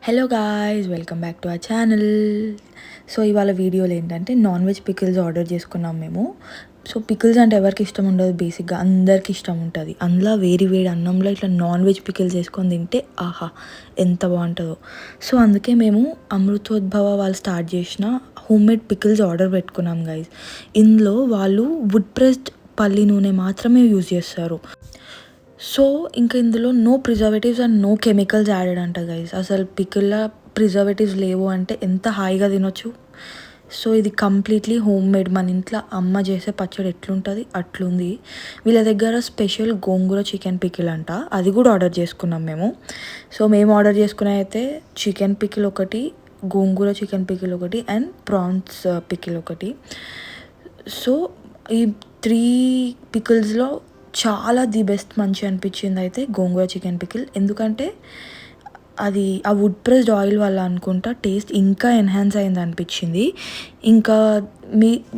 Hello guys, welcome back to our channel. So ఇవాళ వీడియోలో ఏంటంటే నాన్ వెజ్ పికిల్స్ ఆర్డర్ చేసుకున్నాం మేము. సో పికిల్స్ అంటే ఎవరికి ఇష్టం ఉండదు, బేసిక్గా అందరికి ఇష్టం ఉంటుంది. అందులో వేడి వేడి అన్నంలో ఇట్లా నాన్ వెజ్ పికిల్స్ వేసుకొని తింటే ఆహా ఎంత బాగుంటుందో. సో అందుకే మేము అమృతోద్భవ వాళ్ళు స్టార్ట్ చేసిన హోమ్ మేడ్ పికిల్స్ ఆర్డర్ పెట్టుకున్నాం గైస్. ఇందులో వాళ్ళు వుడ్ ప్రెస్డ్ పల్లి నూనె మాత్రమే యూజ్ చేస్తారు. సో ఇంకా ఇందులో no preservatives and no chemicals added అంట గైస్. అసలు పికిల్లో ప్రిజర్వేటివ్స్ లేవు అంటే ఎంత హాయిగా తినొచ్చు. సో ఇది కంప్లీట్లీ హోమ్ మేడ్, మన ఇంట్లో అమ్మ చేసే పచ్చడి ఎట్లుంటుంది అట్లుంది. వీళ్ళ దగ్గర స్పెషల్ గోంగూర చికెన్ పికిల్ అంట, అది కూడా ఆర్డర్ చేసుకున్నాం మేము. సో మేము ఆర్డర్ చేసుకునే అయితే చికెన్ పికిల్ ఒకటి, గోంగూర చికెన్ పికిల్ ఒకటి అండ్ ప్రాన్స్ పికిల్ ఒకటి. సో ఈ 3 పికిల్స్లో చాలా ది బెస్ట్ మంచి అనిపించింది అయితే గోంగూర చికెన్ పికిల్. ఎందుకంటే అది ఆ వుడ్ ప్రెస్డ్ ఆయిల్ వల్ల అనుకుంటా టేస్ట్ ఇంకా ఎన్హాన్స్ అయింది అనిపించింది. ఇంకా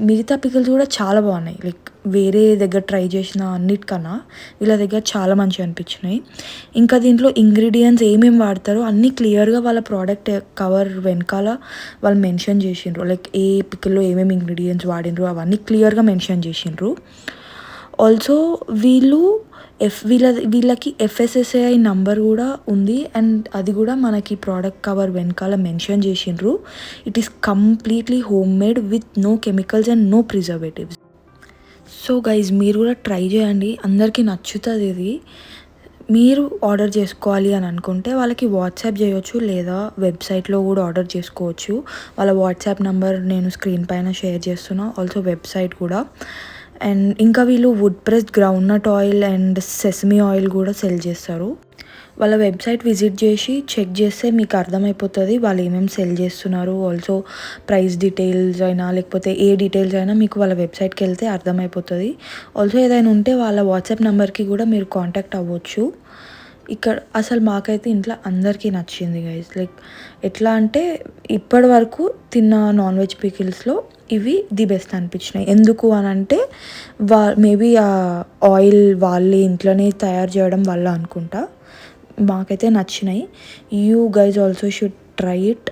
మిగతా పికిల్స్ కూడా చాలా బాగున్నాయి. లైక్ వేరే దగ్గర ట్రై చేసిన అన్నిటికన్నా వీళ్ళ దగ్గర చాలా మంచిగా అనిపించినాయి. ఇంకా దీంట్లో ఇంగ్రీడియంట్స్ ఏమేమి వాడతారో అన్నీ క్లియర్గా వాళ్ళ ప్రోడక్ట్ కవర్ వెనకాల వాళ్ళు మెన్షన్ చేసిండ్రు. లైక్ ఏ పికిల్లో ఏమేమి ఇంగ్రీడియంట్స్ వాడినరు అవన్నీ క్లియర్గా మెన్షన్ చేసిండ్రు. ఆల్సో వీళ్ళకి FSSAI నంబర్ కూడా ఉంది అండ్ అది కూడా మనకి ప్రోడక్ట్ కవర్ వెనకాల మెన్షన్ చేసిండ్రు. It is completely home made with no chemicals and no preservatives. So guys మీరు కూడా ట్రై చేయండి, అందరికీ నచ్చుతుంది ఇది. మీరు ఆర్డర్ చేసుకోవాలి అని అనుకుంటే వాళ్ళకి వాట్సాప్ చేయొచ్చు, లేదా వెబ్సైట్లో కూడా ఆర్డర్ చేసుకోవచ్చు. వాళ్ళ వాట్సాప్ నెంబర్ నేను స్క్రీన్ పైన షేర్ చేస్తున్నా, ఆల్సో వెబ్సైట్ కూడా. అండ్ ఇంకా వీళ్ళు would pressed groundnut oil and sesame oil కూడా సెల్ చేస్తారు. వాళ్ళ వెబ్సైట్ విజిట్ చేసి చెక్ చేస్తే మీకు అర్థమైపోతుంది వాళ్ళు ఏమేమి సెల్ చేస్తున్నారు. ఆల్సో ప్రైస్ డీటెయిల్స్ అయినా లేకపోతే ఏ డీటెయిల్స్ అయినా మీకు వాళ్ళ వెబ్సైట్కి వెళ్తే అర్థమైపోతుంది. ఆల్సో ఏదైనా ఉంటే వాళ్ళ వాట్సాప్ నెంబర్కి కూడా మీరు కాంటాక్ట్ అవ్వచ్చు. ఇక్కడ అసలు మాకైతే ఇంట్లో అందరికీ నచ్చింది గైస్. లైక్ ఎట్లా అంటే ఇప్పటి వరకు తిన్న నాన్ వెజ్ పికిల్స్లో ఇవి ది బెస్ట్ అనిపించినాయి. ఎందుకు అని అంటే మేబీ ఆ ఆయిల్ వాళ్ళే ఇంట్లోనే తయారు చేయడం వల్ల అనుకుంటా మాకైతే నచ్చినాయి. You guys also should try it.